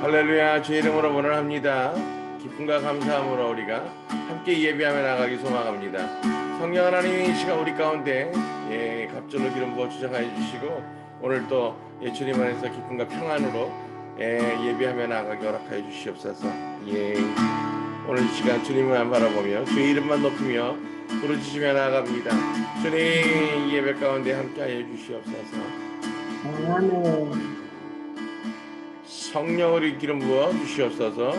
할렐루야. 주 이름으로 문을 합니다. 기쁨과 감사함으로 우리가 함께 예배하며 나가기 소망합니다. 성령 하나님이 이 시간 우리 가운데 갑절로 기름 부어 주장하여 주시고 오늘 또 주님 안에서 기쁨과 평안으로 예배하며 나가기 허락하여 주시옵소서. 오늘 이 시간 주님만 바라보며 주의 이름만 높이며 부르짖으며 나아갑니다. 주님 이 예배 가운데 함께하여 주시옵소서. 아멘. 성령을 기름 부어 주시옵소서.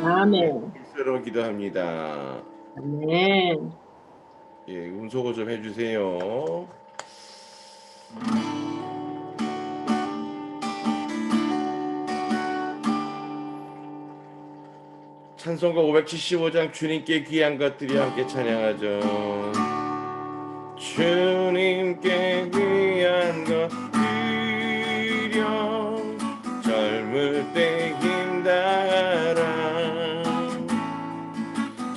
아멘. 일서로 기도합니다. 아멘. 음소거 좀 해주세요. 찬송가 575장 주님께 귀한 것들이 함께 찬양하죠. 주님께 귀한 것들이여 젊을 때 힘달아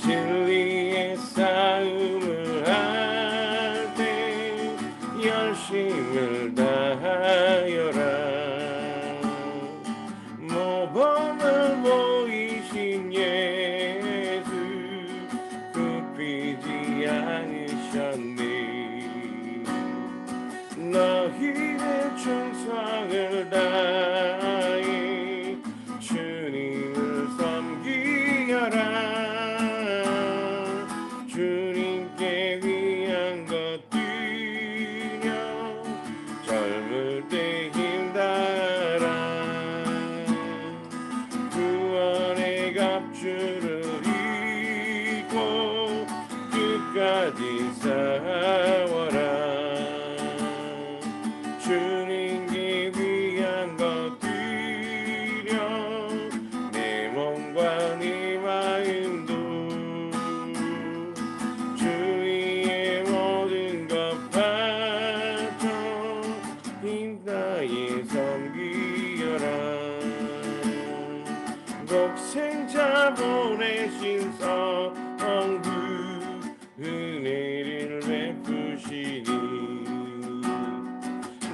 진리의 싸움을 할 때 열심을 다하여라 모범을 보이신 예수 굽히지 않으셨네 너희의 충성을 다해 주님을 섬기여라 주님께 위한 것들여 젊을 때 힘달아 구원의 갑주를 입고 끝까지 싸워라 주님께 위한 것들여 내 몸과 네 마음도 주의 모든 것 바쳐 힘다해 섬기여라 독생자 보내신 성부 은혜를 베푸시니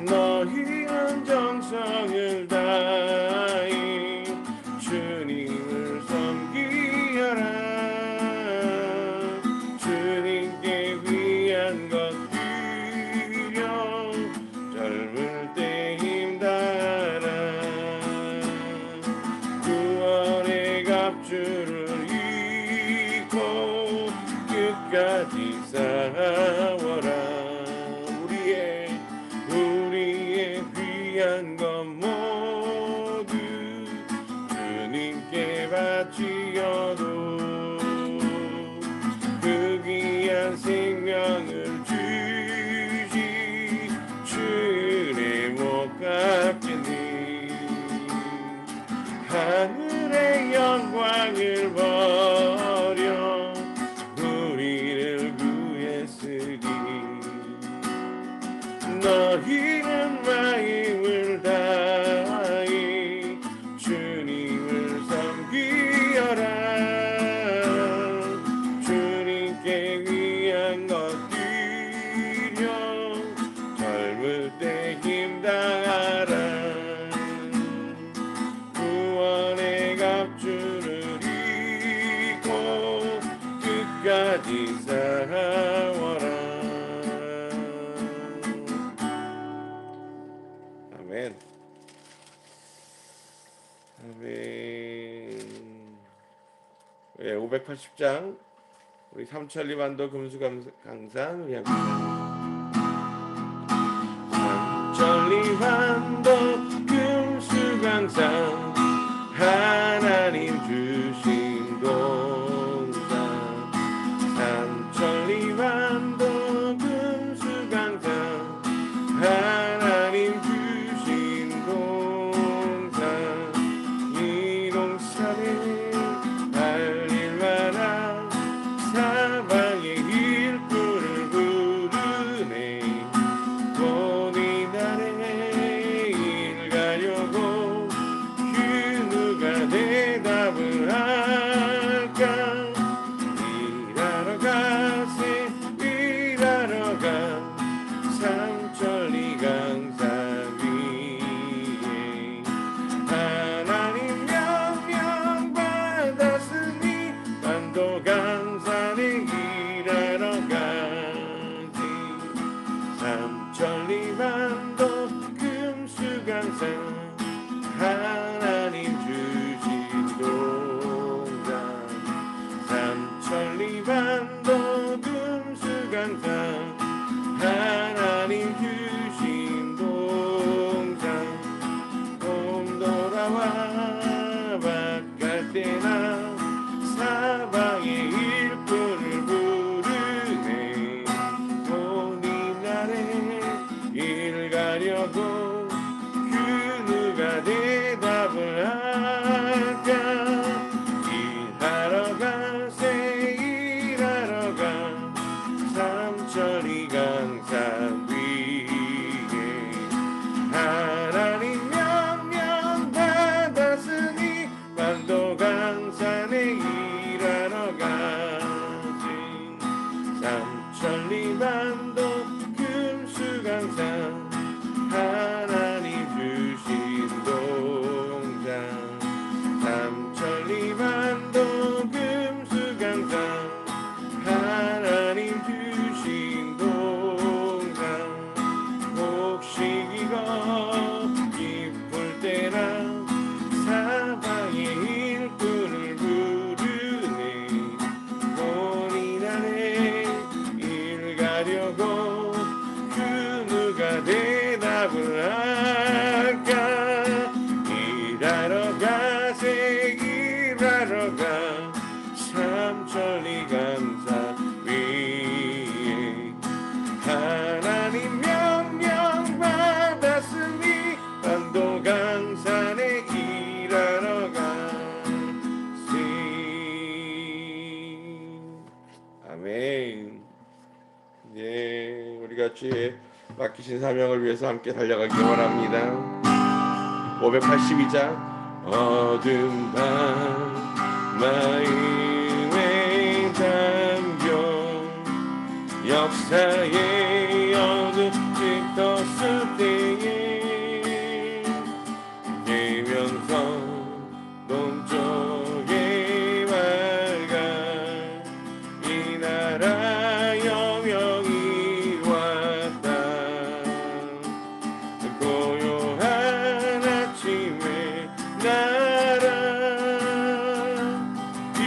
너희는 정성을 다해 주님을 섬기여라 주님께 위한 것들여 젊을 때 힘달아 구원의 갑주를 입고 끝까지 싸워라 우리의 귀한 것 모두 주님께 바치어도 그 귀한 생명을 주시 주의 못 갚으니 하늘의 영광을 버려 우리를 구했으니 너희는 마음을 다해 주님을 섬기여라 주님께 위한 것들여 젊을 때 힘다하라 구원의 갑주를 입고 끝까지 싸워라 아멘. 아멘. 580장 우리 삼천리반도 금수강산 우리 함께 삼천리반도 금수강산 하나님 주신 동산 삼천리반도 금수강산 하나님 주신 동산 이 동산에 달릴만한 사방의 일꾼을 부르 기쁠 때나 사방의 일꾼을 부르네. 고민하네 일 가려고 그 누가 대답을 할까. 일하러 가세 일하러 가 삼천리 감사 위에 하나님 명령 받았으니 반도강산에 일하러 가세. 아멘. 네, 우리가 주의 맡기신 사명을 위해서 함께 달려가기 원합니다. 582장. 어두운 밤 마음에 담겨 역사의 어둠 짙었을 때에 계명성 동쪽에 밝아 이 나라 여명이 왔다. 고요한 아침에 나라 이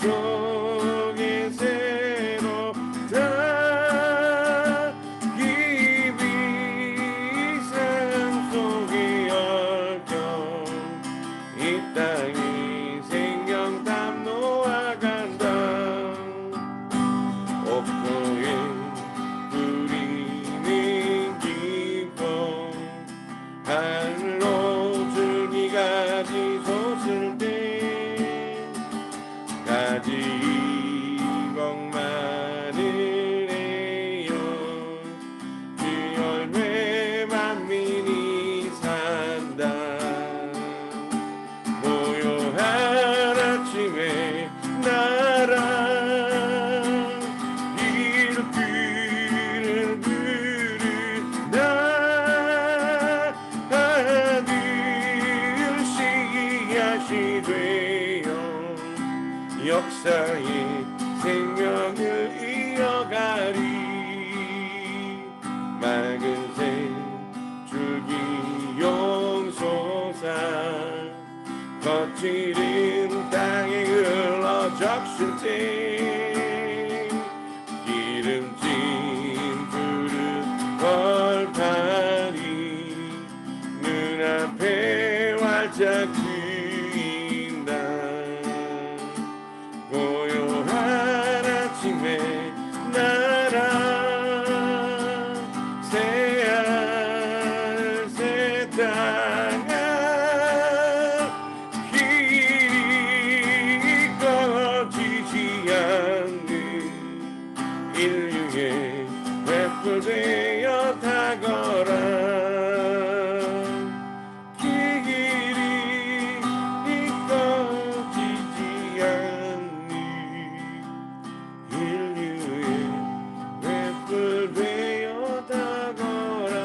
속에 새롭다. 깊이 삶 속에 얽혀 이 땅이 생명담 놓아간다. 옥토에 뿌리는 기쁨 하늘로 줄기가 지솟을 때 가지 이복 마늘에요 그 열매 만민이 산다. 고요한 아침에 나라 이름을 부르다. 아들 씨앗이 되어 역사의 생명을 이어가리. 맑은 새 줄기 용솟아 거칠은 땅에 흘러 적실 때 기름진 푸른 벌판이 눈앞에 활짝 트인다. 고요한 아침에 나라 새알 새 땅아 길이 꺼지지 않는 인류의 횃불 되어 타거라. 길이 꺼지지 않는 인류의 횃불 되어 타거라.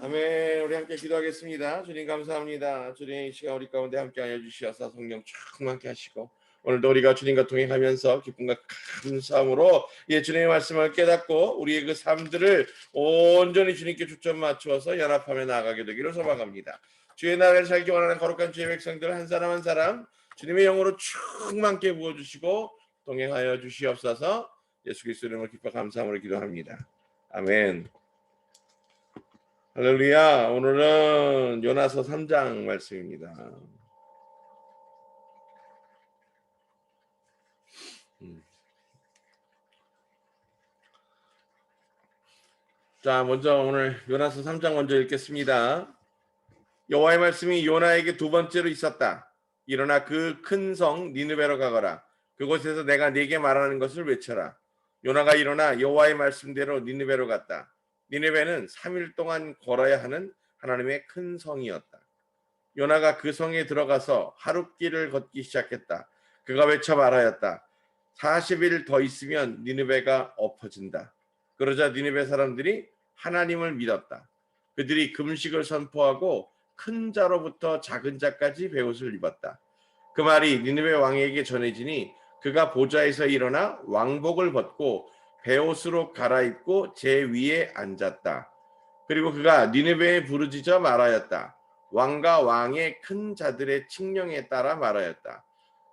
아멘. 우리 함께 기도하겠습니다. 주님 감사합니다. 주님 이 시간 우리 가운데 함께하여 주시어서 성령 충만케 하시고 오늘도 우리가 주님과 동행하면서 기쁨과 감사함으로 주님의 말씀을 깨닫고 우리의 그 삶들을 온전히 주님께 초점 맞추어서 연합하며 나아가게 되기를 소망합니다. 주의 나라를 살기 원하는 거룩한 주의 백성들 한 사람 한 사람 주님의 영으로 충만케 부어주시고 동행하여 주시옵소서. 예수 그리스도 이름으로 기뻐 감사함으로 기도합니다. 아멘. 할렐루야. 오늘은 요나서 3장 말씀입니다. 자, 먼저 오늘 요나서 3장 먼저 읽겠습니다. 여호와의 말씀이 요나에게 두 번째로 있었다. 일어나 그 큰 성 니느베로 가거라. 그곳에서 내가 네게 말하는 것을 외쳐라. 요나가 일어나 여호와의 말씀대로 니느베로 갔다. 니느베는 3일 동안 걸어야 하는 하나님의 큰 성이었다. 요나가 그 성에 들어가서 하룻길을 걷기 시작했다. 그가 외쳐 말하였다. 40일 더 있으면 니느베가 엎어진다. 그러자 니느베 사람들이 하나님을 믿었다. 그들이 금식을 선포하고 큰 자로부터 작은 자까지 베옷을 입었다. 그 말이 니느베 왕에게 전해지니 그가 보좌에서 일어나 왕복을 벗고 베옷으로 갈아입고 제 위에 앉았다. 그리고 그가 니느웨에 부르짖어 말하였다. 왕과 왕의 큰 자들의 칙령에 따라 말하였다.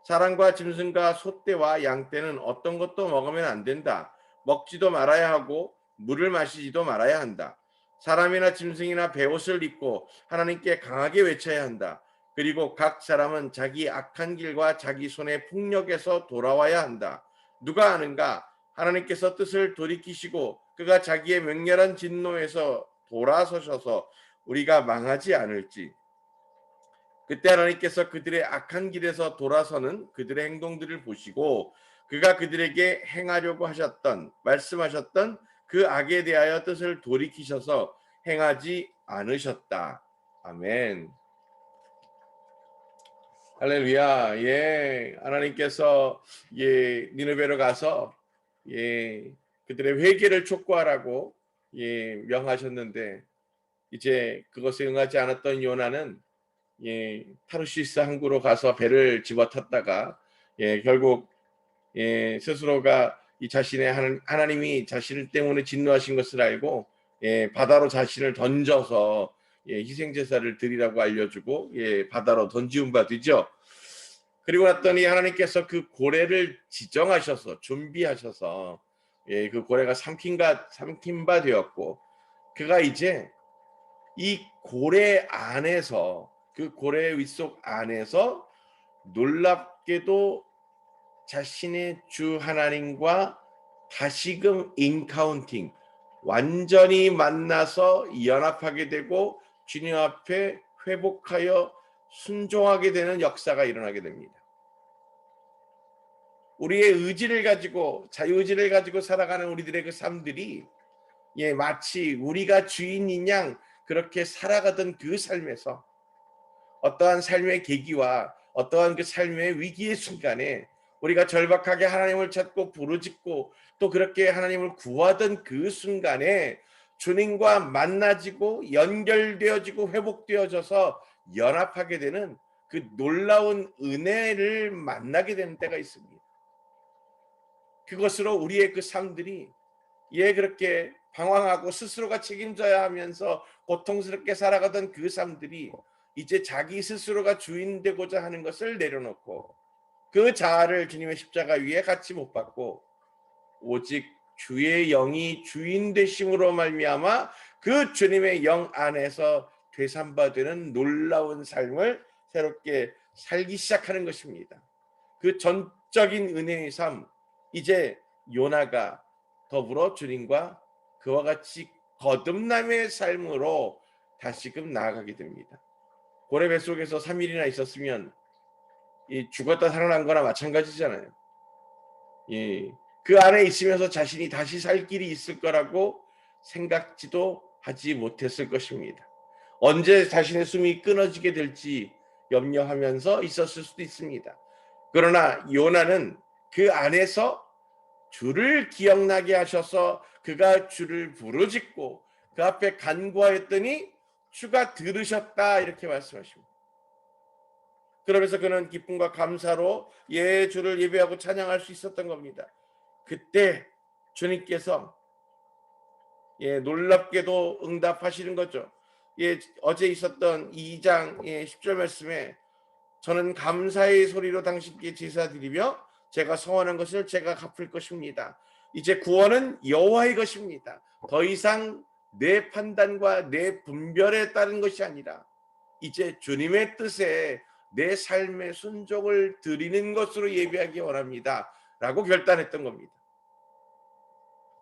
사람과 짐승과 소떼와 양떼는 어떤 것도 먹으면 안 된다. 먹지도 말아야 하고 물을 마시지도 말아야 한다. 사람이나 짐승이나 베옷을 입고 하나님께 강하게 외쳐야 한다. 그리고 각 사람은 자기 악한 길과 자기 손의 폭력에서 돌아와야 한다. 누가 아는가? 하나님께서 뜻을 돌이키시고 그가 자기의 맹렬한 진노에서 돌아서셔서 우리가 망하지 않을지. 그때 하나님께서 그들의 악한 길에서 돌아서는 그들의 행동들을 보시고 그가 그들에게 행하려고 하셨던 말씀하셨던 그 악에 대하여 뜻을 돌이키셔서 행하지 않으셨다. 아멘. 할렐루야. 예, 하나님께서 니느웨로 가서 그들의 회개를 촉구하라고 명하셨는데 이제 그것에 응하지 않았던 요나는 타르시스 항구로 가서 배를 집어탔다가 결국 스스로가 이 자신의 하나님이 자신을 때문에 진노하신 것을 알고 바다로 자신을 던져서 희생 제사를 드리라고 알려주고 바다로 던지운 바 되죠. 그리고 났더니 하나님께서 그 고래를 지정하셔서 준비하셔서 그 고래가 삼킨 바 되었고 그가 이제 이 고래 안에서 그 고래의 윗속 안에서 놀랍게도 자신의 주 하나님과 다시금 인카운팅 완전히 만나서 연합하게 되고 주님 앞에 회복하여 순종하게 되는 역사가 일어나게 됩니다. 우리의 의지를 가지고 자유의지를 가지고 살아가는 우리들의 그 삶들이 마치 우리가 주인인 양 그렇게 살아가던 그 삶에서 어떠한 삶의 계기와 어떠한 그 삶의 위기의 순간에 우리가 절박하게 하나님을 찾고 부르짖고 또 그렇게 하나님을 구하던 그 순간에 주님과 만나지고 연결되어지고 회복되어져서 연합하게 되는 그 놀라운 은혜를 만나게 되는 때가 있습니다. 그것으로 우리의 그 삶들이 그렇게 방황하고 스스로가 책임져야 하면서 고통스럽게 살아가던 그 삶들이 이제 자기 스스로가 주인 되고자 하는 것을 내려놓고 그 자아를 주님의 십자가 위에 같이 못 박고 오직 주의 영이 주인 되심으로 말미암아 그 주님의 영 안에서 되삼바되는 놀라운 삶을 새롭게 살기 시작하는 것입니다. 그 전적인 은혜의 삶, 이제 요나가 더불어 주님과 그와 같이 거듭남의 삶으로 다시금 나아가게 됩니다. 고래 뱃속에서 3일이나 있었으면 죽었다 살아난 거나 마찬가지잖아요. 그 안에 있으면서 자신이 다시 살 길이 있을 거라고 생각지도 하지 못했을 것입니다. 언제 자신의 숨이 끊어지게 될지 염려하면서 있었을 수도 있습니다. 그러나 요나는 그 안에서 주를 기억나게 하셔서 그가 주를 부르짖고 그 앞에 간구하였더니 주가 들으셨다 이렇게 말씀하십니다. 그러면서 그는 기쁨과 감사로 주를 예배하고 찬양할 수 있었던 겁니다. 그때 주님께서 놀랍게도 응답하시는 거죠. 어제 있었던 2장 10절 말씀에 저는 감사의 소리로 당신께 제사드리며 제가 성원한 것을 제가 갚을 것입니다. 이제 구원은 여호와의 것입니다. 더 이상 내 판단과 내 분별에 따른 것이 아니라 이제 주님의 뜻에 내 삶의 순종을 드리는 것으로 예배하기 원합니다. 라고 결단했던 겁니다.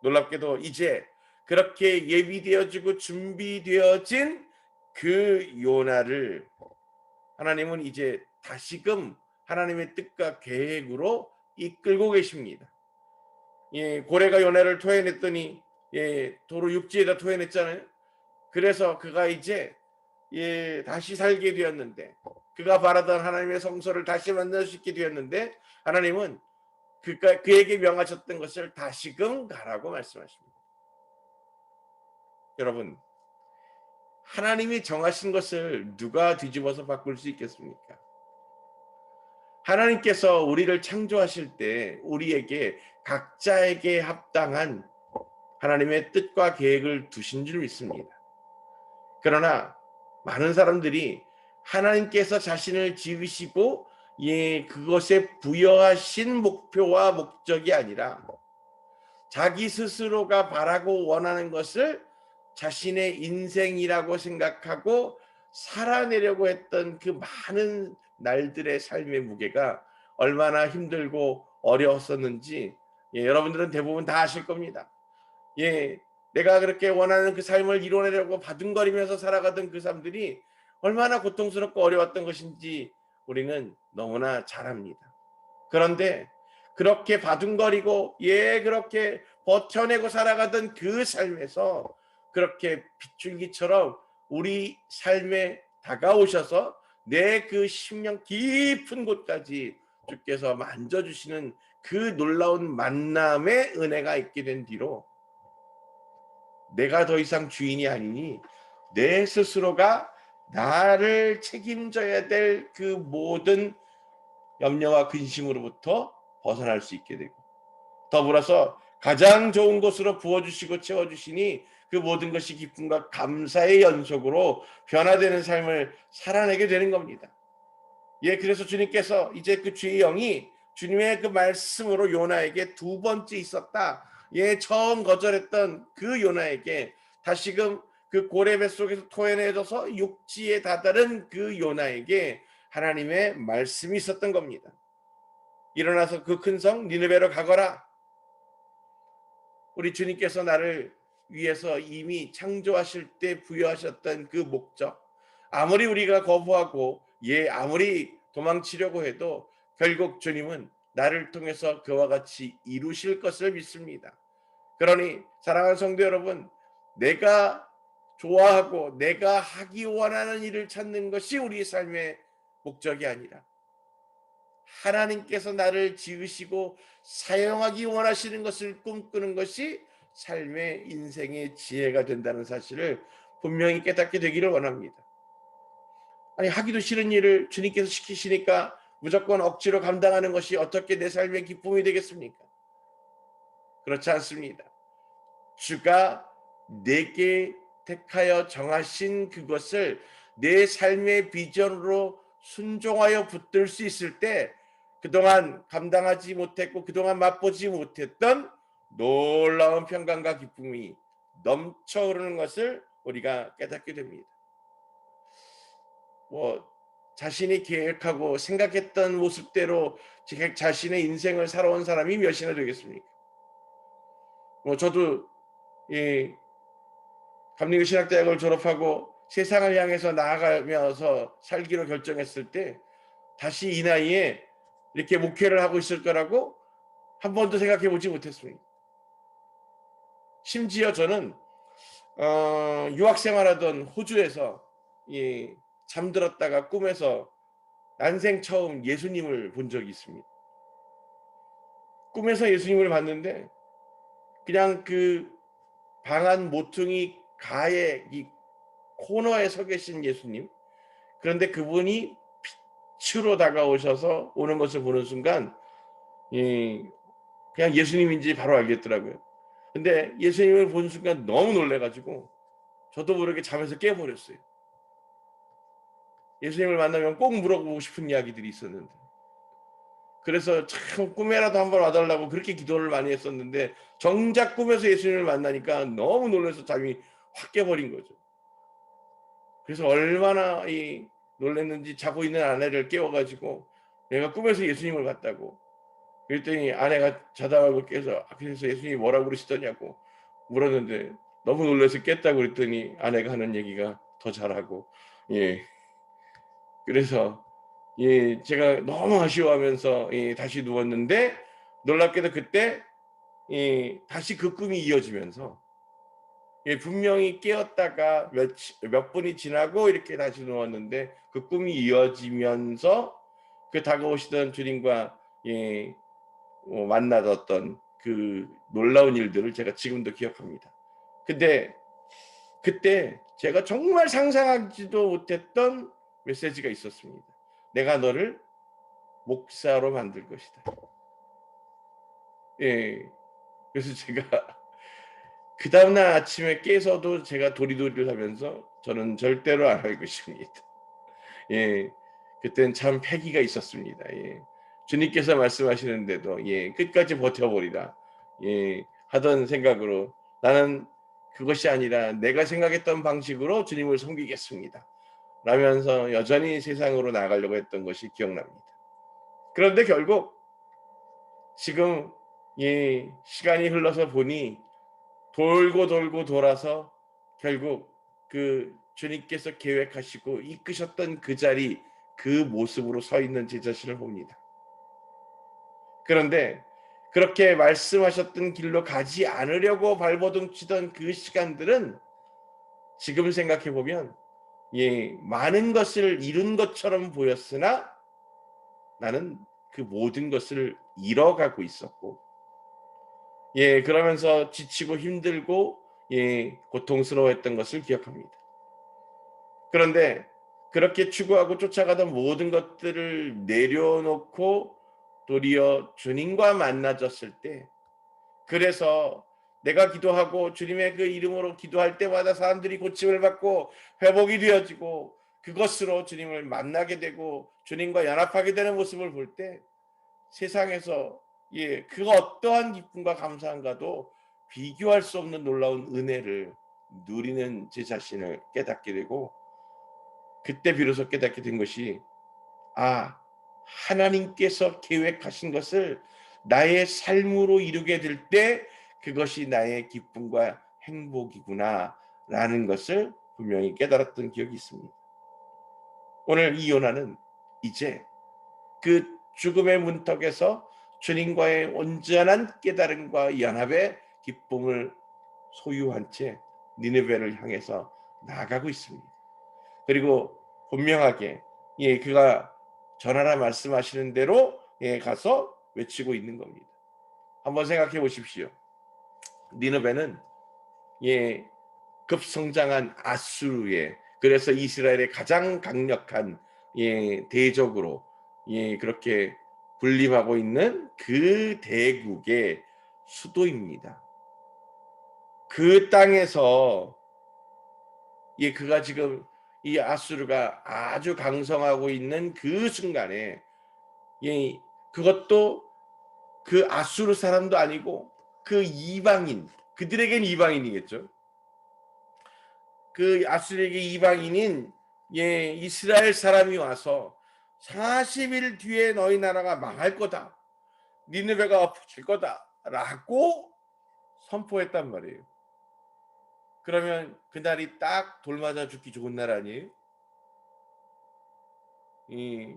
놀랍게도 이제 그렇게 예비되어지고 준비되어진 그 요나를 하나님은 이제 다시금 하나님의 뜻과 계획으로 이끌고 계십니다. 고래가 요나를 토해냈더니 도로 육지에다 토해냈잖아요. 그래서 그가 이제 다시 살게 되었는데 그가 바라던 하나님의 성소를 다시 만날 수 있게 되었는데 하나님은 그에게 명하셨던 것을 다시금 가라고 말씀하십니다. 여러분, 하나님이 정하신 것을 누가 뒤집어서 바꿀 수 있겠습니까? 하나님께서 우리를 창조하실 때 우리에게 각자에게 합당한 하나님의 뜻과 계획을 두신 줄 믿습니다. 그러나 많은 사람들이 하나님께서 자신을 지으시고 그것에 부여하신 목표와 목적이 아니라 자기 스스로가 바라고 원하는 것을 자신의 인생이라고 생각하고 살아내려고 했던 그 많은 날들의 삶의 무게가 얼마나 힘들고 어려웠었는지 여러분들은 대부분 다 아실 겁니다. 내가 그렇게 원하는 그 삶을 이뤄내려고 바둥거리면서 살아가던 그 삶들이 얼마나 고통스럽고 어려웠던 것인지 우리는 너무나 잘 압니다. 그런데 그렇게 바둥거리고 그렇게 버텨내고 살아가던 그 삶에서 그렇게 빗줄기처럼 우리 삶에 다가오셔서 내 그 심령 깊은 곳까지 주께서 만져주시는 그 놀라운 만남의 은혜가 있게 된 뒤로 내가 더 이상 주인이 아니니 내 스스로가 나를 책임져야 될 그 모든 염려와 근심으로부터 벗어날 수 있게 되고, 더불어서 가장 좋은 곳으로 부어주시고 채워주시니 그 모든 것이 기쁨과 감사의 연속으로 변화되는 삶을 살아내게 되는 겁니다. 그래서 주님께서 이제 그 주의 영이 주님의 그 말씀으로 요나에게 두 번째 있었다. 처음 거절했던 그 요나에게 다시금 그 고래 뱃속에서 토해내져서 육지에 다다른 그 요나에게 하나님의 말씀이 있었던 겁니다. 일어나서 그 큰 성 니느베로 가거라. 우리 주님께서 나를 위해서 이미 창조하실 때 부여하셨던 그 목적, 아무리 우리가 거부하고 아무리 도망치려고 해도 결국 주님은 나를 통해서 그와 같이 이루실 것을 믿습니다. 그러니 사랑하는 성도 여러분, 내가 좋아하고 내가 하기 원하는 일을 찾는 것이 우리 삶의 목적이 아니라 하나님께서 나를 지으시고 사용하기 원하시는 것을 꿈꾸는 것이 삶의 인생의 지혜가 된다는 사실을 분명히 깨닫게 되기를 원합니다. 아니, 하기도 싫은 일을 주님께서 시키시니까 무조건 억지로 감당하는 것이 어떻게 내 삶의 기쁨이 되겠습니까? 그렇지 않습니다. 주가 내게 택하여 정하신 그것을 내 삶의 비전으로 순종하여 붙들 수 있을 때 그동안 감당하지 못했고 그동안 맛보지 못했던 놀라운 평강과 기쁨이 넘쳐 흐르는 것을 우리가 깨닫게 됩니다. 자신이 계획하고 생각했던 모습대로 자신의 인생을 살아온 사람이 몇이나 되겠습니까? 저도 감리교 신학대학을 졸업하고 세상을 향해서 나아가면서 살기로 결정했을 때 다시 이 나이에 이렇게 목회를 하고 있을 거라고 한 번도 생각해 보지 못했습니다. 심지어 저는 유학 생활하던 호주에서 잠들었다가 꿈에서 난생 처음 예수님을 본 적이 있습니다. 꿈에서 예수님을 봤는데 그냥 그 방안 모퉁이 가에 이 코너에 서 계신 예수님, 그런데 그분이 빛으로 다가오셔서 오는 것을 보는 순간 그냥 예수님인지 바로 알겠더라고요. 근데 예수님을 본 순간 너무 놀래가지고 저도 모르게 잠에서 깨버렸어요. 예수님을 만나면 꼭 물어보고 싶은 이야기들이 있었는데, 그래서 참 꿈에라도 한번 와달라고 그렇게 기도를 많이 했었는데 정작 꿈에서 예수님을 만나니까 너무 놀라서 잠이 확 깨버린 거죠. 그래서 얼마나 놀랐는지 자고 있는 아내를 깨워가지고 내가 꿈에서 예수님을 봤다고. 그랬더니 아내가 자다 말고 깨서 그래서 예수님이 뭐라고 그러시더냐고 물었는데 너무 놀라서 깼다고 그랬더니 아내가 하는 얘기가 더 잘하고, 그래서 제가 너무 아쉬워하면서 다시 누웠는데 놀랍게도 그때 다시 그 꿈이 이어지면서 분명히 깨었다가 몇 분이 지나고 이렇게 다시 누웠는데 그 꿈이 이어지면서 그 다가오시던 주님과 만나던 그 놀라운 일들을 제가 지금도 기억합니다. 근데 그때 제가 정말 상상하지도 못했던 메시지가 있었습니다. 내가 너를 목사로 만들 것이다. 예. 그래서 제가 그 다음날 아침에 깨서도 제가 도리도리를 하면서 저는 절대로 안 할 것입니다. 예. 그때는 참 패기가 있었습니다. 예. 주님께서 말씀하시는데도 끝까지 버텨보리라. 하던 생각으로 나는 그것이 아니라 내가 생각했던 방식으로 주님을 섬기겠습니다. 라면서 여전히 세상으로 나가려고 했던 것이 기억납니다. 그런데 결국 지금 시간이 흘러서 보니 돌고 돌고 돌아서 결국 그 주님께서 계획하시고 이끄셨던 그 자리, 그 모습으로 서 있는 제 자신을 봅니다. 그런데 그렇게 말씀하셨던 길로 가지 않으려고 발버둥 치던 그 시간들은 지금 생각해 보면 많은 것을 이룬 것처럼 보였으나 나는 그 모든 것을 잃어가고 있었고, 그러면서 지치고 힘들고 고통스러워했던 것을 기억합니다. 그런데 그렇게 추구하고 쫓아가던 모든 것들을 내려놓고 도리어 주님과 만나졌을 때, 그래서 내가 기도하고 주님의 그 이름으로 기도할 때마다 사람들이 고침을 받고 회복이 되어지고 그것으로 주님을 만나게 되고 주님과 연합하게 되는 모습을 볼 때 세상에서 그 어떠한 기쁨과 감사함과도 비교할 수 없는 놀라운 은혜를 누리는 제 자신을 깨닫게 되고, 그때 비로소 깨닫게 된 것이 하나님께서 계획하신 것을 나의 삶으로 이루게 될 때 그것이 나의 기쁨과 행복이구나 라는 것을 분명히 깨달았던 기억이 있습니다. 오늘 이 요나는 이제 그 죽음의 문턱에서 주님과의 온전한 깨달음과 연합의 기쁨을 소유한 채 니느웨를 향해서 나아가고 있습니다. 그리고 분명하게 그가 전하라 말씀하시는 대로 가서 외치고 있는 겁니다. 한번 생각해 보십시오. 니느웨는 급성장한 아수르의, 그래서 이스라엘의 가장 강력한 대적으로 그렇게 군림하고 있는 그 대국의 수도입니다. 그 땅에서 그가 지금 이 아수르가 아주 강성하고 있는 그 순간에 그것도 그 아수르 사람도 아니고 그 이방인, 그들에겐 이방인이겠죠. 그 아수르에게 이방인인 이스라엘 사람이 와서 40일 뒤에 너희 나라가 망할 거다, 니느웨가 엎어질 거다 라고 선포했단 말이에요. 그러면 그날이 딱 돌맞아 죽기 좋은 날 아니에요?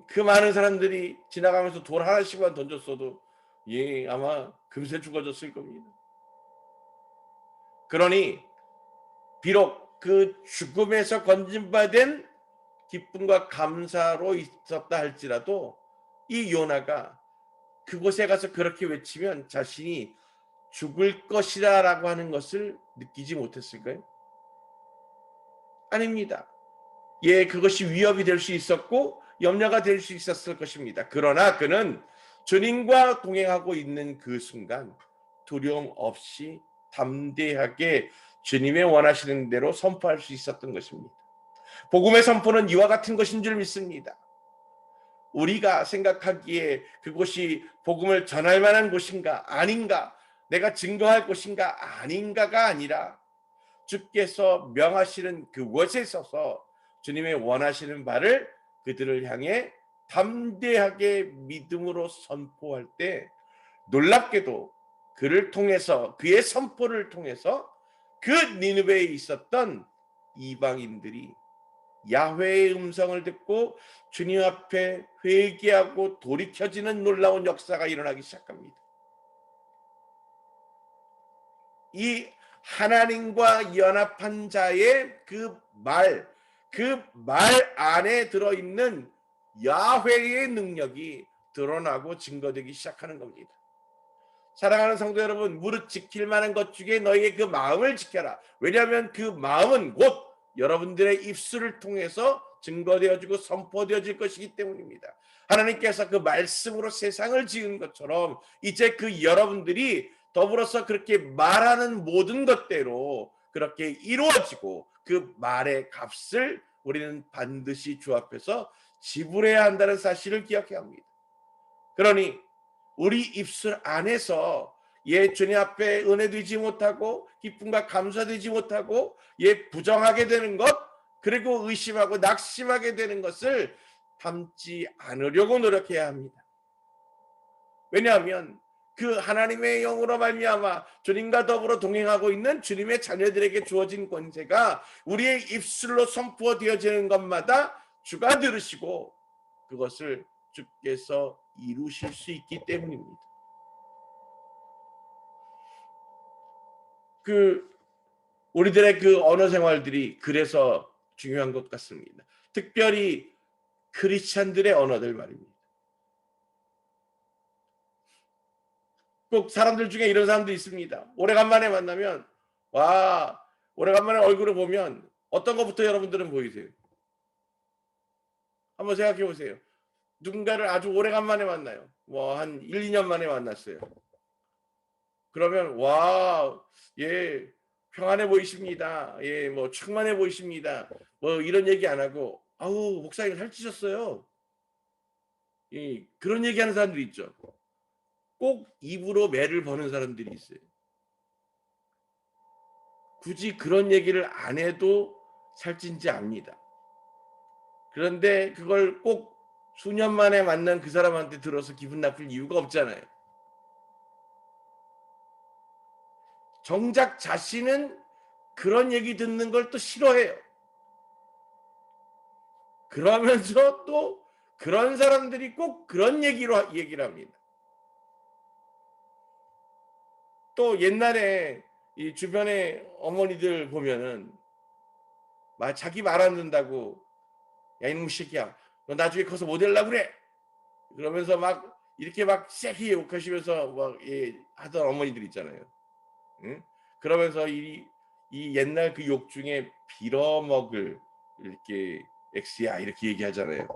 그 많은 사람들이 지나가면서 돌 하나씩만 던졌어도 아마 금세 죽어졌을 겁니다. 그러니 비록 그 죽음에서 건진받은 기쁨과 감사로 있었다 할지라도 이 요나가 그곳에 가서 그렇게 외치면 자신이 죽을 것이라 라고 하는 것을 느끼지 못했을까요? 아닙니다. 그것이 위협이 될 수 있었고 염려가 될 수 있었을 것입니다. 그러나 그는 주님과 동행하고 있는 그 순간 두려움 없이 담대하게 주님의 원하시는 대로 선포할 수 있었던 것입니다. 복음의 선포는 이와 같은 것인 줄 믿습니다. 우리가 생각하기에 그곳이 복음을 전할 만한 곳인가 아닌가, 내가 증거할 곳인가 아닌가가 아니라 주께서 명하시는 그곳에 서서 주님의 원하시는 바를 그들을 향해 담대하게 믿음으로 선포할 때 놀랍게도 그를 통해서, 그의 선포를 통해서 그 니느웨에 있었던 이방인들이 야훼의 음성을 듣고 주님 앞에 회개하고 돌이켜지는 놀라운 역사가 일어나기 시작합니다. 이 하나님과 연합한 자의 그 말 안에 들어있는 야훼의 능력이 드러나고 증거되기 시작하는 겁니다. 사랑하는 성도 여러분, 무릇 지킬 만한 것 중에 너희의 그 마음을 지켜라. 왜냐하면 그 마음은 곧 여러분들의 입술을 통해서 증거되어지고 선포되어질 것이기 때문입니다. 하나님께서 그 말씀으로 세상을 지은 것처럼 이제 그 여러분들이 더불어서 그렇게 말하는 모든 것대로 그렇게 이루어지고 그 말의 값을 우리는 반드시 주 앞에서 지불해야 한다는 사실을 기억해야 합니다. 그러니 우리 입술 안에서 주님 앞에 은혜되지 못하고 기쁨과 감사되지 못하고 부정하게 되는 것, 그리고 의심하고 낙심하게 되는 것을 담지 않으려고 노력해야 합니다. 왜냐하면 그 하나님의 영으로 말미암아 주님과 더불어 동행하고 있는 주님의 자녀들에게 주어진 권세가 우리의 입술로 선포되어지는 것마다 주가 들으시고 그것을 주께서 이루실 수 있기 때문입니다. 우리들의 그 언어 생활들이 그래서 중요한 것 같습니다. 특별히 크리스찬들의 언어들 말입니다. 꼭 사람들 중에 이런 사람도 있습니다. 오래간만에 만나면 오래간만에 얼굴을 보면 어떤 것부터 여러분들은 보이세요? 한번 생각해 보세요. 누군가를 아주 오래간만에 만나요. 한 1, 2년 만에 만났어요. 그러면 평안해 보이십니다. 충만해 보이십니다. 이런 얘기 안 하고 아우 목사님 살찌셨어요. 그런 얘기하는 사람들이 있죠. 꼭 입으로 매를 버는 사람들이 있어요. 굳이 그런 얘기를 안 해도 살찐지 압니다. 그런데 그걸 꼭 수년 만에 만난 그 사람한테 들어서 기분 나쁠 이유가 없잖아요. 정작 자신은 그런 얘기 듣는 걸 또 싫어해요. 그러면서 또 그런 사람들이 꼭 그런 얘기를 합니다. 또 옛날에 이 주변에 어머니들 보면은 자기 말 안 듣는다고 야 이놈 새끼야 너 나중에 커서 모델 하려고 그래 그러면서 이렇게 세게 욕하시면서 하던 어머니들 있잖아요. 응? 그러면서 이 옛날 그 욕 중에 빌어먹을 이렇게 X야 이렇게 얘기하잖아요.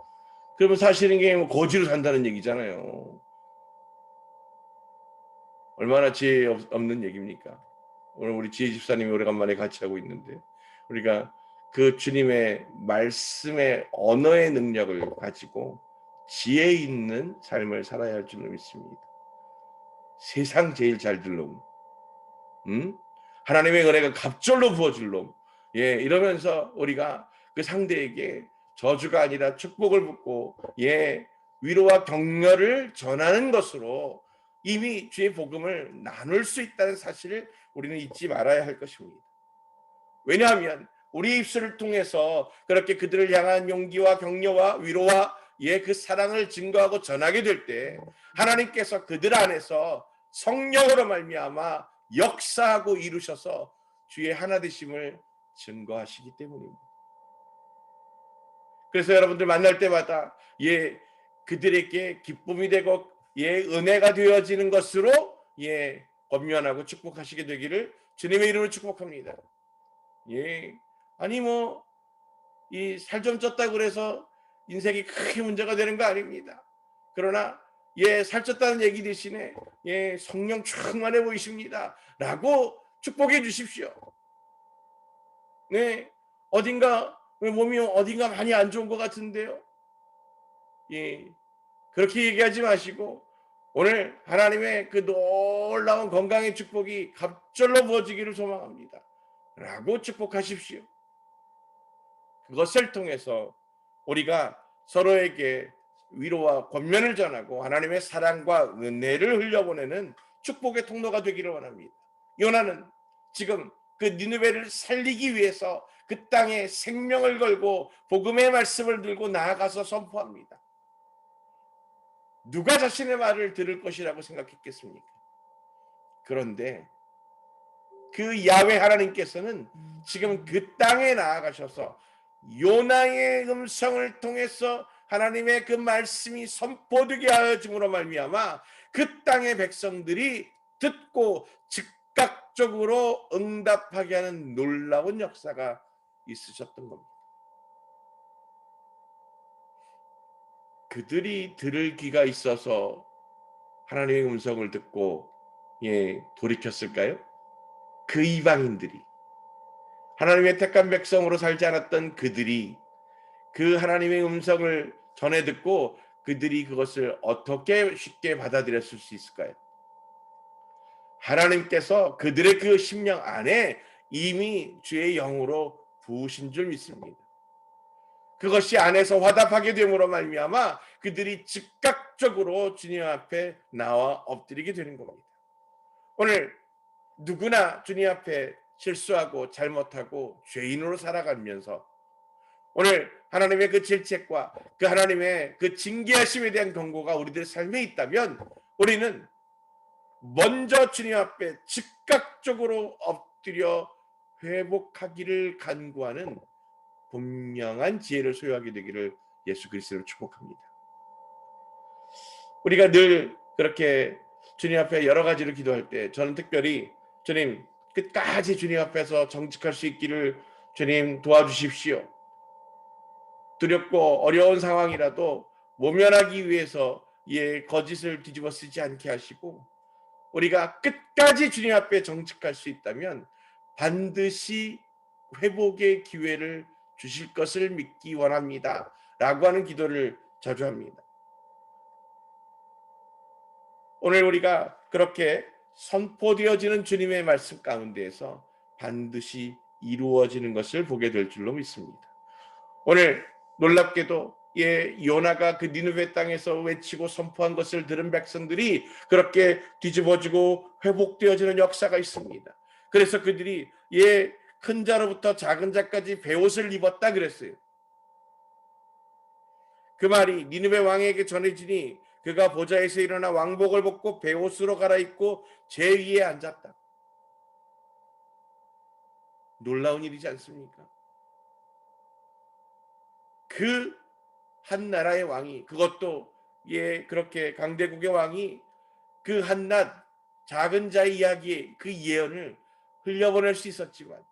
그러면 사실은 이게 거지로 산다는 얘기잖아요. 얼마나 지혜 없는 얘기입니까? 오늘 우리 지혜 집사님이 오래간만에 같이 하고 있는데 우리가 그 주님의 말씀의 언어의 능력을 가지고 지혜 있는 삶을 살아야 할 줄 믿습니다. 세상 제일 잘 들 놈, 하나님의 은혜가 갑절로 부어질 놈, 이러면서 우리가 그 상대에게 저주가 아니라 축복을 붓고 위로와 격려를 전하는 것으로 이미 주의 복음을 나눌 수 있다는 사실을 우리는 잊지 말아야 할 것입니다. 왜냐하면 우리 입술을 통해서 그렇게 그들을 향한 용기와 격려와 위로와 그 사랑을 증거하고 전하게 될 때 하나님께서 그들 안에서 성령으로 말미암아 역사하고 이루셔서 주의 하나 되심을 증거하시기 때문입니다. 그래서 여러분들 만날 때마다 그들에게 기쁨이 되고 은혜가 되어지는 것으로 권면하고 축복하시게 되기를 주님의 이름으로 축복합니다. 아니 이 살 좀 쪘다고 그래서 인생이 크게 문제가 되는 거 아닙니다. 그러나 살쪘다는 얘기 대신에 성령 충만해 보이십니다 라고 축복해 주십시오. 몸이 어딘가 많이 안 좋은 것 같은데요. 그렇게 얘기하지 마시고 오늘 하나님의 그 놀라운 건강의 축복이 갑절로 부어지기를 소망합니다 라고 축복하십시오. 그것을 통해서 우리가 서로에게 위로와 권면을 전하고 하나님의 사랑과 은혜를 흘려보내는 축복의 통로가 되기를 원합니다. 요나는 지금 그 니느웨를 살리기 위해서 그 땅에 생명을 걸고 복음의 말씀을 들고 나아가서 선포합니다. 누가 자신의 말을 들을 것이라고 생각했겠습니까? 그런데 그 야훼 하나님께서는 지금 그 땅에 나아가셔서 요나의 음성을 통해서 하나님의 그 말씀이 선포되게 하여짐으로 말미암아 그 땅의 백성들이 듣고 즉각적으로 응답하게 하는 놀라운 역사가 있으셨던 겁니다. 그들이 들을 귀가 있어서 하나님의 음성을 듣고 돌이켰을까요? 그 이방인들이, 하나님의 택한 백성으로 살지 않았던 그들이 그 하나님의 음성을 전해 듣고 그들이 그것을 어떻게 쉽게 받아들였을 수 있을까요? 하나님께서 그들의 그 심령 안에 이미 주의 영으로 부으신 줄 믿습니다. 그것이 안에서 화답하게 됨으로 말미암아 그들이 즉각적으로 주님 앞에 나와 엎드리게 되는 겁니다. 오늘 누구나 주님 앞에 실수하고 잘못하고 죄인으로 살아가면서 오늘 하나님의 그 질책과 그 하나님의 그 징계하심에 대한 경고가 우리들 삶에 있다면 우리는 먼저 주님 앞에 즉각적으로 엎드려 회복하기를 간구하는 분명한 지혜를 소유하게 되기를 예수 그리스도로 축복합니다. 우리가 늘 그렇게 주님 앞에 여러 가지를 기도할 때 저는 특별히 주님 끝까지 주님 앞에서 정직할 수 있기를 주님 도와주십시오. 두렵고 어려운 상황이라도 모면하기 위해서 거짓을 뒤집어 쓰지 않게 하시고 우리가 끝까지 주님 앞에 정직할 수 있다면 반드시 회복의 기회를 주실 것을 믿기 원합니다. 라고 하는 기도를 자주 합니다. 오늘 우리가 그렇게 선포되어지는 주님의 말씀 가운데에서 반드시 이루어지는 것을 보게 될 줄로 믿습니다. 오늘 놀랍게도 요나가 그 니느웨 땅에서 외치고 선포한 것을 들은 백성들이 그렇게 뒤집어지고 회복되어지는 역사가 있습니다. 그래서 그들이 큰 자로부터 작은 자까지 베옷을 입었다 그랬어요. 그 말이 니느웨 왕에게 전해지니 그가 보좌에서 일어나 왕복을 벗고 베옷으로 갈아입고 제 위에 앉았다. 놀라운 일이지 않습니까? 그 한 나라의 왕이, 그것도 그렇게 강대국의 왕이 그 한낱 작은 자의 이야기에 그 예언을 흘려보낼 수 있었지만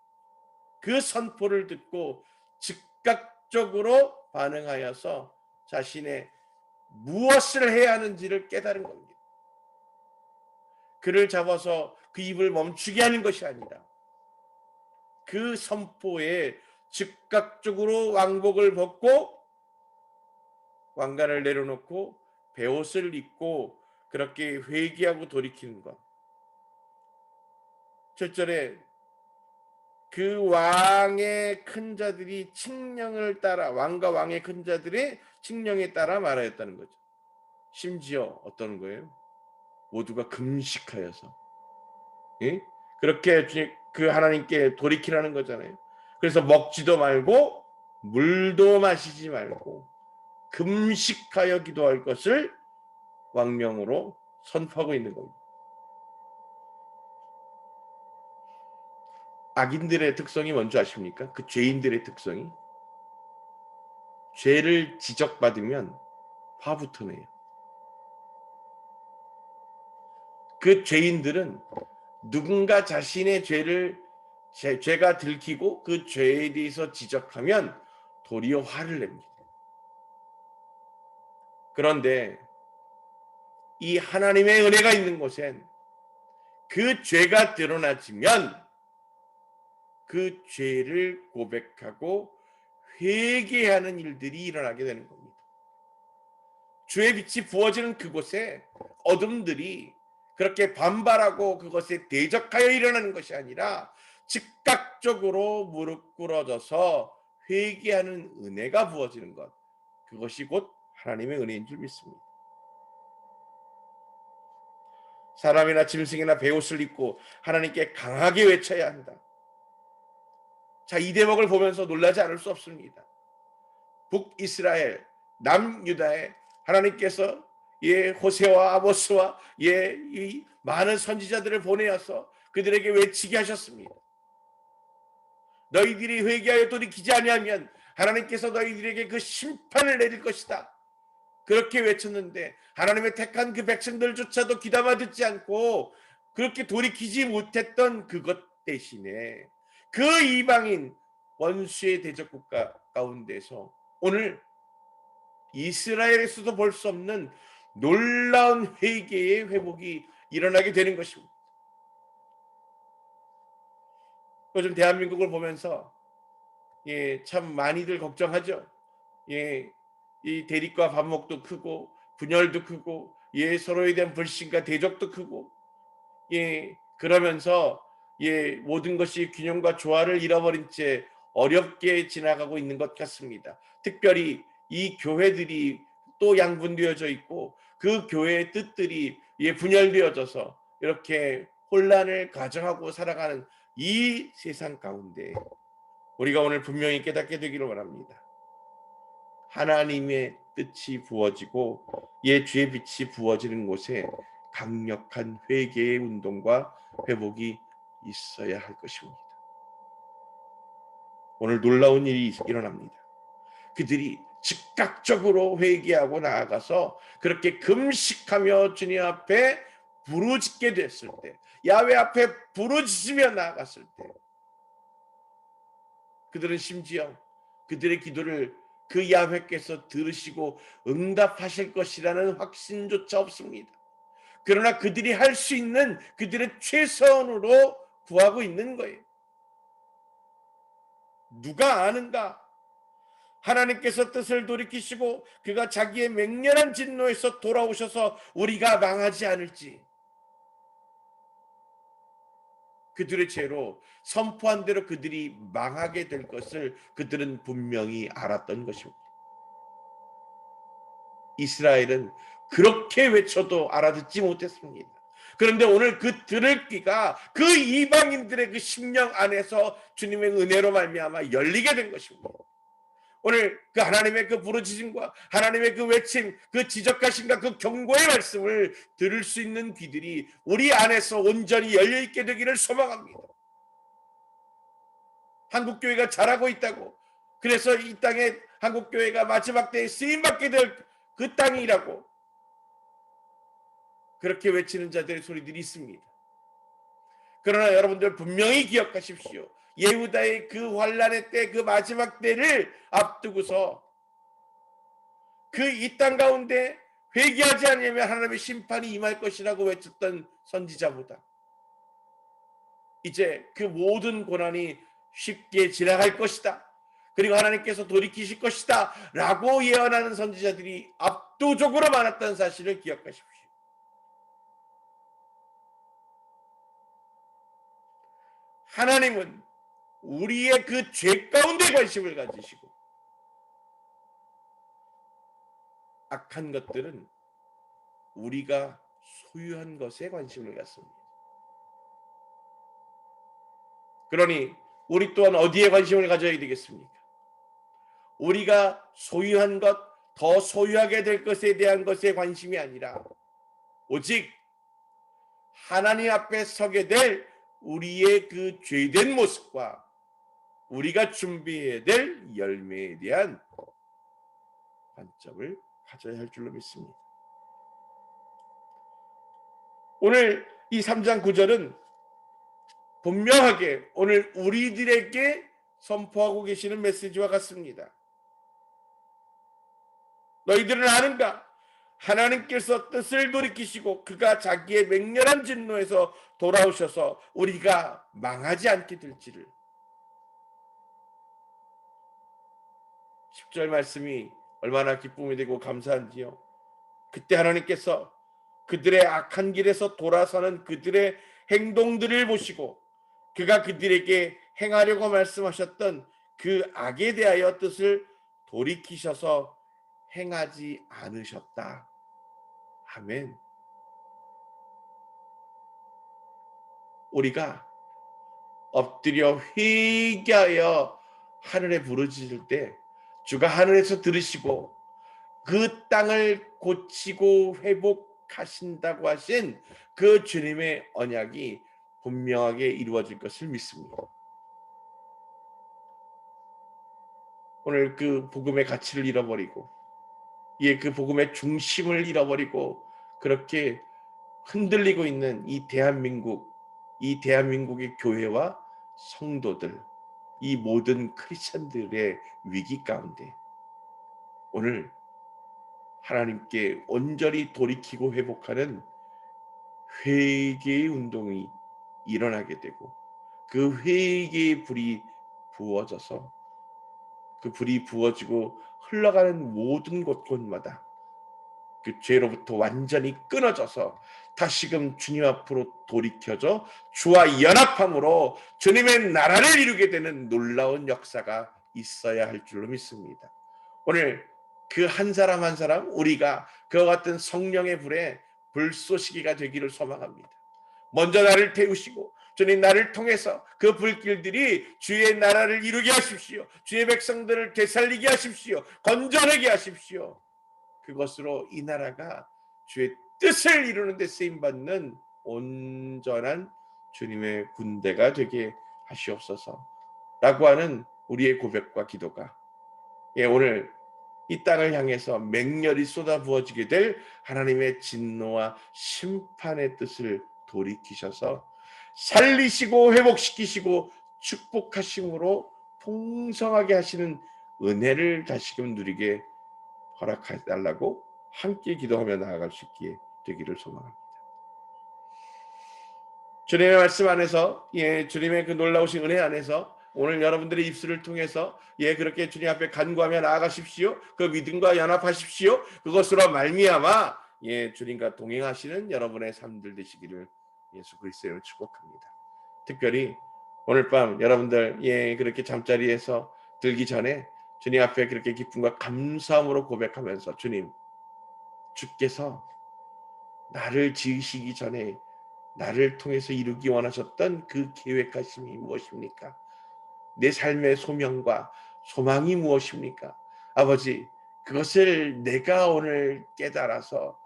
그 선포를 듣고 즉각적으로 반응하여서 자신의 무엇을 해야 하는지를 깨달은 겁니다. 그를 잡아서 그 입을 멈추게 하는 것이 아니라 그 선포에 즉각적으로 왕복을 벗고 왕관을 내려놓고 베옷을 입고 그렇게 회개하고 돌이키는 것. 7절에 그 왕의 큰 자들이 칙령을 따라, 왕과 왕의 큰 자들의 칙령에 따라 말하였다는 거죠. 심지어 어떤 거예요? 모두가 금식하여서 그렇게 그 하나님께 돌이키라는 거잖아요. 그래서 먹지도 말고 물도 마시지 말고 금식하여 기도할 것을 왕명으로 선포하고 있는 겁니다. 악인들의 특성이 뭔지 아십니까? 그 죄인들의 특성이 죄를 지적받으면 화부터 내요. 그 죄인들은 누군가 자신의 죄가 들키고 그 죄에 대해서 지적하면 도리어 화를 냅니다. 그런데 이 하나님의 은혜가 있는 곳엔 그 죄가 드러나지면 그 죄를 고백하고 회개하는 일들이 일어나게 되는 겁니다. 주의 빛이 부어지는 그곳에 어둠들이 그렇게 반발하고 그것에 대적하여 일어나는 것이 아니라 즉각적으로 무릎 꿇어져서 회개하는 은혜가 부어지는 것, 그것이 곧 하나님의 은혜인 줄 믿습니다. 사람이나 짐승이나 베옷을 입고 하나님께 강하게 외쳐야 한다. 자, 이 대목을 보면서 놀라지 않을 수 없습니다. 북이스라엘, 남유다에 하나님께서 호세와 아모스와 이 많은 선지자들을 보내어서 그들에게 외치게 하셨습니다. 너희들이 회개하여 돌이키지 아니하면 하나님께서 너희들에게 그 심판을 내릴 것이다. 그렇게 외쳤는데 하나님의 택한 그 백성들조차도 귀담아 듣지 않고 그렇게 돌이키지 못했던 그것 대신에 그 이방인 원수의 대적 국가 가운데서 오늘 이스라엘에서도 볼 수 없는 놀라운 회개의 회복이 일어나게 되는 것입니다. 요즘 대한민국을 보면서 참 많이들 걱정하죠. 이 대립과 반목도 크고 분열도 크고 서로에 대한 불신과 대적도 크고 그러면서 모든 것이 균형과 조화를 잃어버린 채 어렵게 지나가고 있는 것 같습니다. 특별히 이 교회들이 또 양분되어져 있고 그 교회의 뜻들이 분열되어져서 이렇게 혼란을 가정하고 살아가는 이 세상 가운데 우리가 오늘 분명히 깨닫게 되기를 원합니다. 하나님의 뜻이 부어지고 주의 빛이 부어지는 곳에 강력한 회개의 운동과 회복이 있어야 할 것입니다. 오늘 놀라운 일이 일어납니다. 그들이 즉각적으로 회개하고 나아가서 그렇게 금식하며 주님 앞에 부르짖게 됐을 때, 야훼 앞에 부르짖으며 나아갔을 때, 그들은 심지어 그들의 기도를 그 야훼께서 들으시고 응답하실 것이라는 확신조차 없습니다. 그러나 그들이 할 수 있는 그들의 최선으로 구하고 있는 거예요. 누가 아는가? 하나님께서 뜻을 돌이키시고 그가 자기의 맹렬한 진노에서 돌아오셔서 우리가 망하지 않을지, 그들의 죄로 선포한 대로 그들이 망하게 될 것을 그들은 분명히 알았던 것입니다. 이스라엘은 그렇게 외쳐도 알아듣지 못했습니다. 그런데 오늘 그 들을 귀가 그 이방인들의 그 심령 안에서 주님의 은혜로 말미암아 열리게 된 것입니다. 오늘 그 하나님의 그 부르짖음과 하나님의 그 외침, 그 지적하심과 그 경고의 말씀을 들을 수 있는 귀들이 우리 안에서 온전히 열려 있게 되기를 소망합니다. 한국교회가 잘하고 있다고, 그래서 이 땅에 한국교회가 마지막 때에 쓰임받게 될 그 땅이라고 그렇게 외치는 자들의 소리들이 있습니다. 그러나 여러분들 분명히 기억하십시오. 예후다의 그 환란의 때, 그 마지막 때를 앞두고서 그 이 땅 가운데 회개하지 않으면 하나님의 심판이 임할 것이라고 외쳤던 선지자보다 이제 그 모든 고난이 쉽게 지나갈 것이다, 그리고 하나님께서 돌이키실 것이다 라고 예언하는 선지자들이 압도적으로 많았다는 사실을 기억하십시오. 하나님은 우리의 그 죄 가운데 관심을 가지시고 악한 것들은 우리가 소유한 것에 관심을 갖습니다. 그러니 우리 또한 어디에 관심을 가져야 되겠습니까? 우리가 소유한 것, 더 소유하게 될 것에 대한 것에 관심이 아니라 오직 하나님 앞에 서게 될 우리의 그 죄된 모습과 우리가 준비해야 될 열매에 대한 관점을 가져야 할 줄로 믿습니다. 오늘 이 3장 9절은 분명하게 오늘 우리들에게 선포하고 계시는 메시지와 같습니다. 너희들은 아는가? 하나님께서 뜻을 돌이키시고 그가 자기의 맹렬한 진노에서 돌아오셔서 우리가 망하지 않게 될지를. 10절 말씀이 얼마나 기쁨이 되고 감사한지요. 그때 하나님께서 그들의 악한 길에서 돌아서는 그들의 행동들을 보시고 그가 그들에게 행하려고 말씀하셨던 그 악에 대하여 뜻을 돌이키셔서 행하지 않으셨다. 아멘. 우리가 엎드려 회개하여 하늘에 부르짖을 때 주가 하늘에서 들으시고 그 땅을 고치고 회복하신다고 하신 그 주님의 언약이 분명하게 이루어질 것을 믿습니다. 오늘 그 복음의 가치를 잃어버리고 그 복음의 중심을 잃어버리고 그렇게 흔들리고 있는 이 대한민국의 교회와 성도들, 이 모든 크리스천들의 위기 가운데 오늘 하나님께 온전히 돌이키고 회복하는 회개의 운동이 일어나게 되고, 그 회개의 불이 부어져서 그 불이 부어지고 흘러가는 모든 곳곳마다 그 죄로부터 완전히 끊어져서 다시금 주님 앞으로 돌이켜져 주와 연합함으로 주님의 나라를 이루게 되는 놀라운 역사가 있어야 할 줄로 믿습니다. 오늘 그 한 사람 한 사람 우리가 그와 같은 성령의 불에 불쏘시개가 되기를 소망합니다. 먼저 나를 태우시고 주님 나를 통해서 그 불길들이 주의 나라를 이루게 하십시오. 주의 백성들을 되살리게 하십시오. 건전하게 하십시오. 그것으로 이 나라가 주의 뜻을 이루는 데 쓰임받는 온전한 주님의 군대가 되게 하시옵소서 라고 하는 우리의 고백과 기도가 오늘 이 땅을 향해서 맹렬히 쏟아 부어지게 될 하나님의 진노와 심판의 뜻을 돌이키셔서 살리시고 회복시키시고 축복하심으로 풍성하게 하시는 은혜를 다시금 누리게 허락해 달라고 함께 기도하며 나아갈 수 있기에 되기를 소망합니다. 주님의 말씀 안에서 주님의 그 놀라우신 은혜 안에서 오늘 여러분들의 입술을 통해서 그렇게 주님 앞에 간구하며 나아가십시오. 그 믿음과 연합하십시오. 그것으로 말미암아 주님과 동행하시는 여러분의 삶들 되시기를 예수 그리스도로 축복합니다. 특별히 오늘 밤 여러분들 그렇게 잠자리에서 들기 전에 주님 앞에 그렇게 기쁨과 감사함으로 고백하면서 주님, 주께서 나를 지으시기 전에 나를 통해서 이루기 원하셨던 그 계획하심이 무엇입니까? 내 삶의 소명과 소망이 무엇입니까? 아버지, 그것을 내가 오늘 깨달아서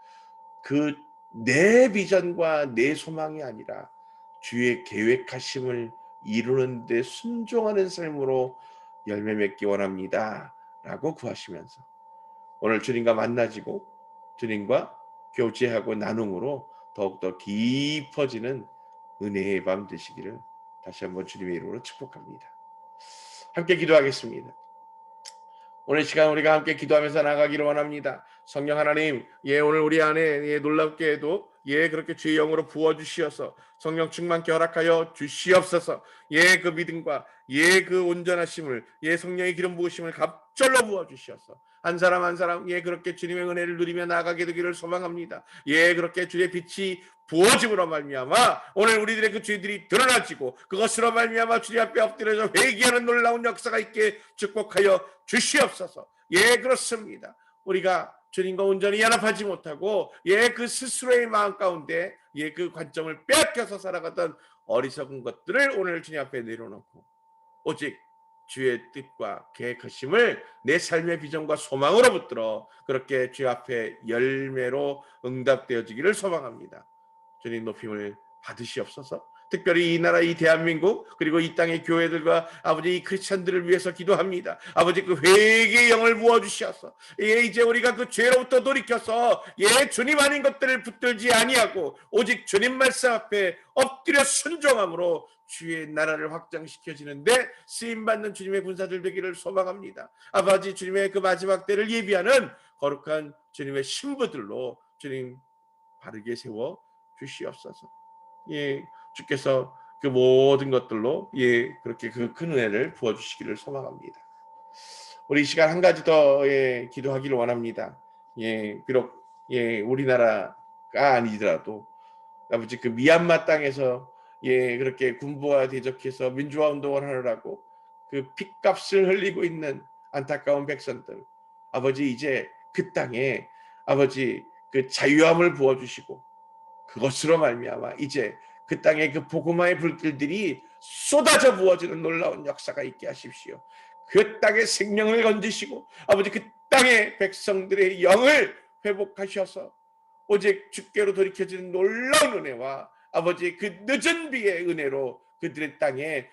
그 내 비전과 내 소망이 아니라 주의 계획하심을 이루는 데 순종하는 삶으로 열매 맺기 원합니다 라고 구하시면서 오늘 주님과 만나지고 주님과 교제하고 나눔으로 더욱더 깊어지는 은혜의 밤 되시기를 다시 한번 주님의 이름으로 축복합니다. 함께 기도하겠습니다. 오늘 시간 우리가 함께 기도하면서 나가기를 원합니다. 성령 하나님, 오늘 우리 안에 놀랍게도 그렇게 주의 영으로 부어주시어서 성령 충만케 허락하여 주시옵소서. 그 믿음과 그 온전하심을 성령의 기름 부으심을 갑절로 부어주시어서 한 사람 한 사람 그렇게 주님의 은혜를 누리며 나아가게 되기를 소망합니다. 그렇게 주의 빛이 부어짐으로 말미암아 오늘 우리들의 그 죄들이 드러나지고 그것으로 말미암아 주님 앞에 엎드려서 회개하는 놀라운 역사가 있게 축복하여 주시옵소서. 그렇습니다. 우리가 주님과 온전히 연합하지 못하고 그 스스로의 마음 가운데 그 관점을 빼앗겨서 살아가던 어리석은 것들을 오늘 주님 앞에 내려놓고 오직 주의 뜻과 계획하심을 내 삶의 비전과 소망으로 붙들어 그렇게 주 앞에 열매로 응답되어지기를 소망합니다. 주님 높임을 받으시옵소서. 특별히 이 나라 이 대한민국 그리고 이 땅의 교회들과 아버지 이 크리스찬들을 위해서 기도합니다. 아버지 그 회개의 영을 부어주셔서 이제 우리가 그 죄로부터 돌이켜서 주님 아닌 것들을 붙들지 아니하고 오직 주님 말씀 앞에 엎드려 순종함으로 주의 나라를 확장시켜지는데 쓰임받는 주님의 군사들 되기를 소망합니다. 아버지 주님의 그 마지막 때를 예비하는 거룩한 주님의 신부들로 주님 바르게 세워 주시옵소서. 주께서 그 모든 것들로 그렇게 그 큰 은혜를 부어주시기를 소망합니다. 우리 이 시간 한 가지 더 기도하기를 원합니다. 비록 우리나라가 아니더라도 아버지 그 미얀마 땅에서 그렇게 군부와 대적해서 민주화 운동을 하느라고 그 핏값을 흘리고 있는 안타까운 백성들 아버지 이제 그 땅에 아버지 그 자유함을 부어주시고 그것으로 말미암아 이제 그 땅에 그 복음화의 불길들이 쏟아져 부어지는 놀라운 역사가 있게 하십시오. 그 땅에 생명을 건지시고 아버지 그 땅의 백성들의 영을 회복하셔서 오직 주께로 돌이켜지는 놀라운 은혜와 아버지 그 늦은 비의 은혜로 그들의 땅에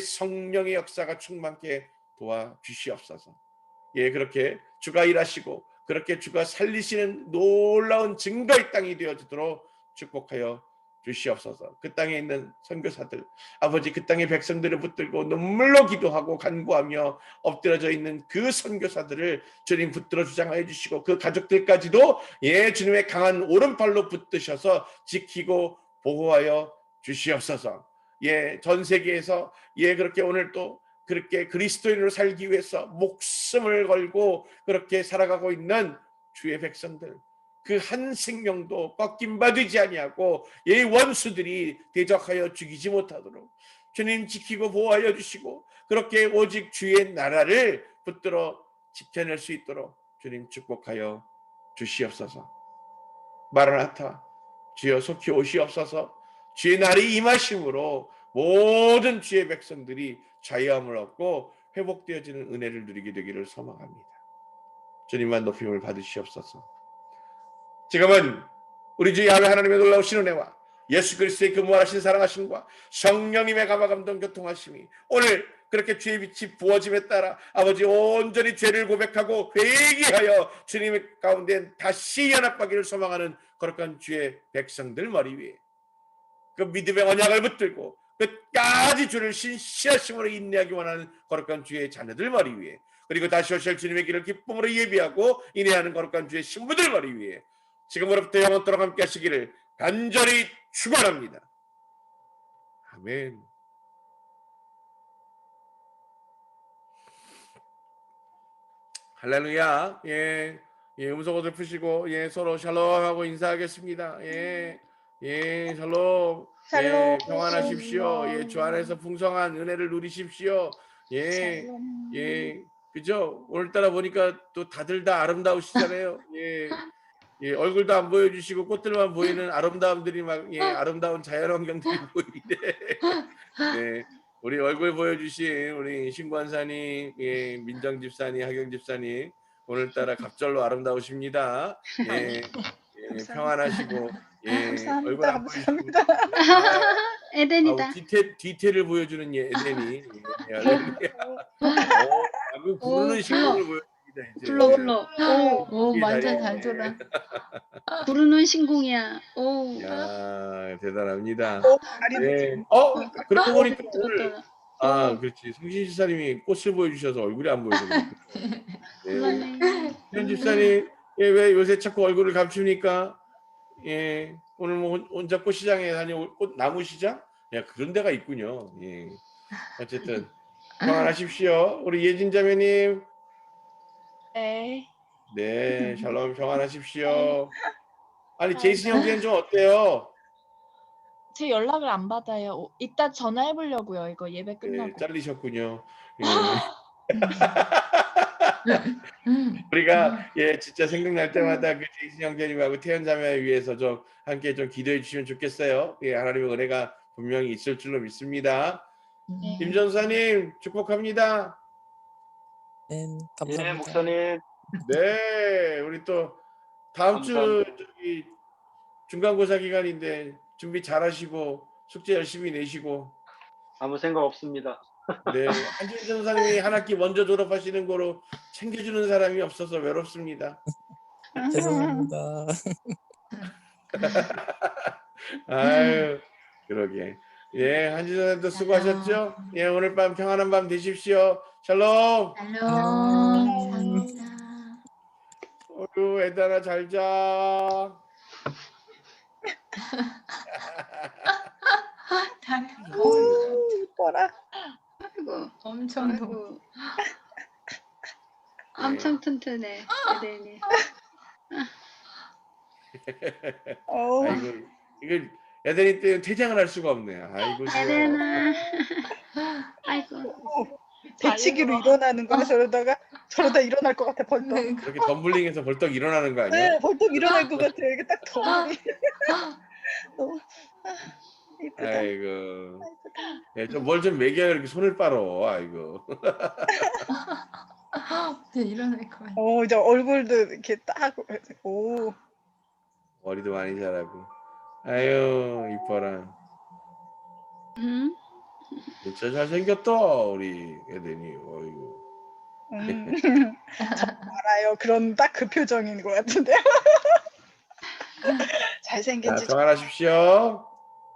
성령의 역사가 충만케 도와주시옵소서. 그렇게 주가 일하시고 그렇게 주가 살리시는 놀라운 증거의 땅이 되어지도록 축복하여 주시옵소서. 그 땅에 있는 선교사들, 아버지 그 땅의 백성들을 붙들고 눈물로 기도하고 간구하며 엎드려져 있는 그 선교사들을 주님 붙들어 주장하여 주시고 그 가족들까지도 주님의 강한 오른팔로 붙드셔서 지키고 보호하여 주시옵소서. 전 세계에서 그렇게 오늘 또 그렇게 그리스도인으로 살기 위해서 목숨을 걸고 그렇게 살아가고 있는 주의 백성들, 그 한 생명도 꺾임 받지 아니하고 원수들이 대적하여 죽이지 못하도록 주님 지키고 보호하여 주시고 그렇게 오직 주의 나라를 붙들어 지켜낼 수 있도록 주님 축복하여 주시옵소서. 마라나타, 주여 속히 오시옵소서. 주의 날이 임하심으로 모든 주의 백성들이 자유함을 얻고 회복되어지는 은혜를 누리게 되기를 소망합니다. 주님만 높임을 받으시옵소서. 지금은 우리 주 야훼 하나님의 놀라우신 은혜와 예수 그리스도의 그 무한하신 사랑하심과 성령님의 감화감동 교통하심이 오늘 그렇게 주의 빛이 부어짐에 따라 아버지 온전히 죄를 고백하고 회개하여 주님의 가운데 다시 연합하기를 소망하는 거룩한 주의 백성들 머리 위에 그 믿음의 언약을 붙들고 끝까지 주를 신실하심으로 인내하기 원하는 거룩한 주의 자녀들 머리 위에 그리고 다시 오실 주님의 길을 기쁨으로 예비하고 인내하는 거룩한 주의 신부들 머리 위에 지금으로부터 영원토록 함께 하시기를 간절히 축원합니다. 아멘. 할렐루야. 음성옷을 푸시고 서로 샬롬하고 인사하겠습니다. 샬롬. 샬롬. 평안하십시오. 주 안에서 풍성한 은혜를 누리십시오. 샬롬. 그죠? 오늘따라 보니까 또 다들 다 아름다우시잖아요. 얼굴도 안 보여주시고 꽃들만 보이는 아름다움들이 막 아름다운 자연환경들이 보이는데 우리 얼굴 보여주신 우리 신관사님, 민정 집사님, 하경 집사님 오늘따라 갑절로 아름다우십니다. 평안하시고 얼굴 안 보여주시고 에덴이다. 디테일을 보여주는 에덴이 부르는 신공을 보여줍니다. 불러. 오, 완전 잘 돌아. 부르는 신궁이야. 오. 야, 대단합니다. 다리 그러고 보니까 오늘 들었다. 그렇지. 성신 집사님이 꽃을 보여주셔서 얼굴이 안 보여서 곤란해. 현 집사님, 왜 요새 자꾸 얼굴을 감춥니까? 오늘 뭐 혼자 꽃시장에 다녀올 나무 시장? 그런 데가 있군요. 어쨌든 평안하십시오. 우리 예진 자매님. 네, 샬롬 평안하십시오. 아니 제이슨 형제는 좀 어때요? 제 연락을 안 받아요. 이따 전화해 보려고요. 이거 예배 끝나고. 잘리셨군요. 우리가 진짜 생각날 때마다 그 제이슨 형제님하고 태연 자매 위해서 좀 함께 좀 기도해 주시면 좋겠어요. 하나님의 은혜가 분명히 있을 줄로 믿습니다. 네. 임 전사님 축복합니다. 네, 감사합니다. 네, 목사님. 네, 우리 또 다음 주 감사합니다. 중간고사 기간인데 준비 잘하시고 숙제 열심히 내시고. 아무 생각 없습니다. 네, 한준 전사님이 한 학기 먼저 졸업하시는 거로 챙겨주는 사람이 없어서 외롭습니다. 죄송합니다. 아유, 그러게. 한준 선생님도 수고하셨죠? 오늘 밤 평안한 밤 되십시오. 샬롬. 감사합니다. 애달아 잘 자. 이뻐라. 아이고, 엄청 아이고. 엄청 튼튼해. 에덴이. 아이고, 이거 애들이 때문에 퇴장을 할 수가 없네. 아이고. 에덴아. 아이고. 배치기로 일어나는 거야. 저러다 일어날 것 같아 벌떡. 그렇게 덤블링해서 벌떡 일어나는 거 아니야? 네, 벌떡 일어날 것 같아. 이게 딱 덤블링. 너무 이쁘다. 아이고. 좀 뭘 좀 먹여요. 이렇게 손을 빨어. 아이고. 일어날 것 같아. 이제 얼굴도 이렇게 딱. 오. 머리도 많이 자라고. 아유, 이뻐라. 응? 진짜 잘생겼다, 우리 에덴이. 어이구. 저 알아요. 그런 딱 그 표정인 것 같은데. 잘생긴 자, 지 평안하십시오.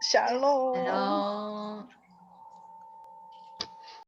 샬롬. 샬롬.